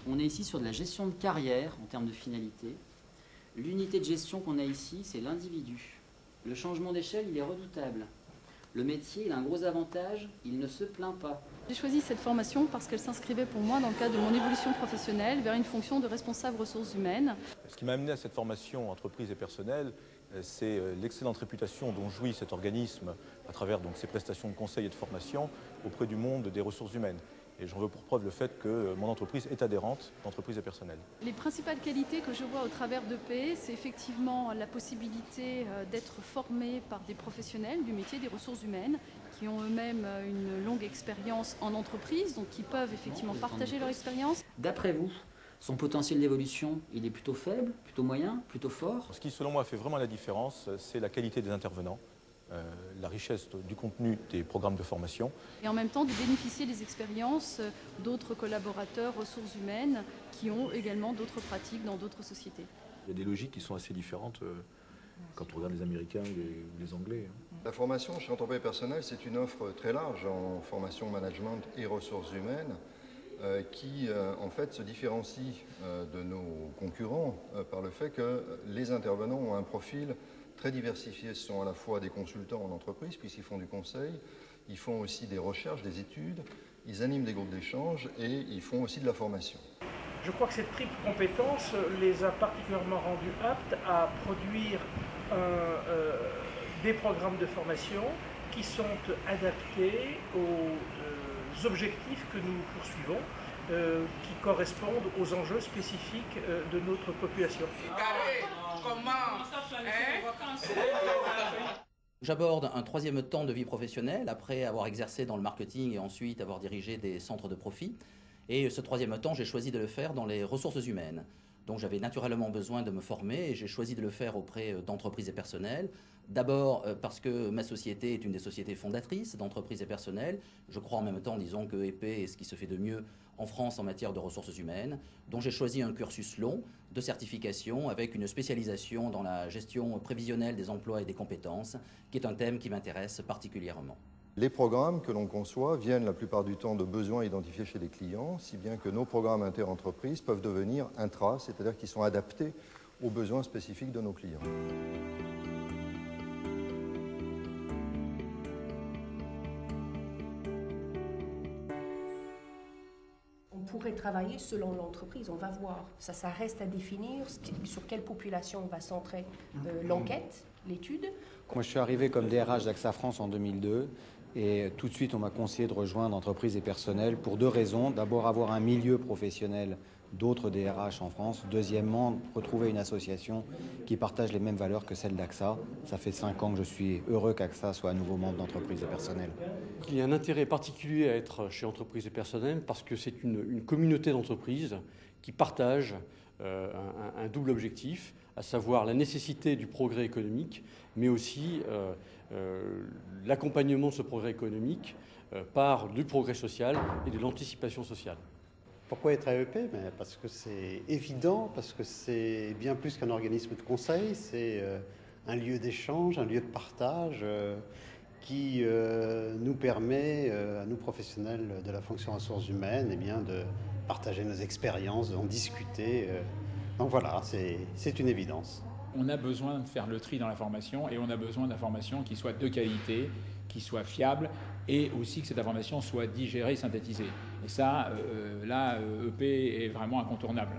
On est ici sur de la gestion de carrière en termes de finalité. L'unité de gestion qu'on a ici, c'est l'individu. Le changement d'échelle, il est redoutable. Le métier, il a un gros avantage, il ne se plaint pas. J'ai choisi cette formation parce qu'elle s'inscrivait pour moi dans le cadre de mon évolution professionnelle vers une fonction de responsable ressources humaines. Ce qui m'a amené à cette formation entreprise et personnelle, c'est l'excellente réputation dont jouit cet organisme à travers donc, ses prestations de conseil et de formation auprès du monde des ressources humaines. Et j'en veux pour preuve le fait que mon entreprise est adhérente d'entreprise et personnelle. Les principales qualités que je vois au travers d'EPE, c'est effectivement la possibilité d'être formé par des professionnels du métier des ressources humaines qui ont eux-mêmes une longue expérience en entreprise, donc qui peuvent effectivement partager leur expérience. D'après vous, son potentiel d'évolution, il est plutôt faible, plutôt moyen, plutôt fort? Ce qui, selon moi, fait vraiment la différence, c'est la qualité des intervenants, la richesse du contenu des programmes de formation. Et en même temps de bénéficier des expériences d'autres collaborateurs ressources humaines qui ont également d'autres pratiques dans d'autres sociétés. Il y a des logiques qui sont assez différentes quand on regarde les Américains ou les Anglais. La formation chez Entreprise Personnelle, c'est une offre très large en formation management et ressources humaines qui en fait se différencie de nos concurrents par le fait que les intervenants ont un profil très diversifié. Ce sont à la fois des consultants en entreprise puisqu'ils font du conseil, ils font aussi des recherches, des études, ils animent des groupes d'échange et ils font aussi de la formation. Je crois que cette triple compétence les a particulièrement rendus aptes à produire des programmes de formation qui sont adaptés aux objectifs que nous poursuivons, qui correspondent aux enjeux spécifiques de notre population. J'aborde un troisième temps de vie professionnelle après avoir exercé dans le marketing et ensuite avoir dirigé des centres de profit. Et ce troisième temps, j'ai choisi de le faire dans les ressources humaines. Donc j'avais naturellement besoin de me former et j'ai choisi de le faire auprès d'entreprises et personnels. D'abord parce que ma société est une des sociétés fondatrices d'entreprises et personnels. Je crois en même temps, disons, que EP est ce qui se fait de mieux en France en matière de ressources humaines. Donc j'ai choisi un cursus long de certification avec une spécialisation dans la gestion prévisionnelle des emplois et des compétences, qui est un thème qui m'intéresse particulièrement. Les programmes que l'on conçoit viennent la plupart du temps de besoins identifiés chez les clients, si bien que nos programmes inter-entreprises peuvent devenir intra, c'est-à-dire qu'ils sont adaptés aux besoins spécifiques de nos clients. On pourrait travailler selon l'entreprise, on va voir. Ça reste à définir sur quelle population on va centrer l'enquête, l'étude. Moi, je suis arrivé comme DRH d'AXA France en 2002 et tout de suite, on m'a conseillé de rejoindre entreprise et personnel pour deux raisons. D'abord, avoir un milieu professionnel d'autres DRH en France. Deuxièmement, retrouver une association qui partage les mêmes valeurs que celle d'AXA. Ça fait 5 ans que je suis heureux qu'AXA soit à nouveau membre d'entreprise et personnel. Il y a un intérêt particulier à être chez Entreprise et Personnel parce que c'est une communauté d'entreprises qui partagent un double objectif, à savoir la nécessité du progrès économique, mais aussi l'accompagnement de ce progrès économique par du progrès social et de l'anticipation sociale. Pourquoi être à EP? Parce que c'est évident, parce que c'est bien plus qu'un organisme de conseil, c'est un lieu d'échange, un lieu de partage qui nous permet, à nous professionnels de la fonction ressources humaines, eh bien, de partager nos expériences, d'en discuter. Donc voilà, c'est une évidence. On a besoin de faire le tri dans la formation et on a besoin d'informations qui soient de qualité, qui soient fiables et aussi que cette information soit digérée, synthétisée. Et ça, là, EP est vraiment incontournable.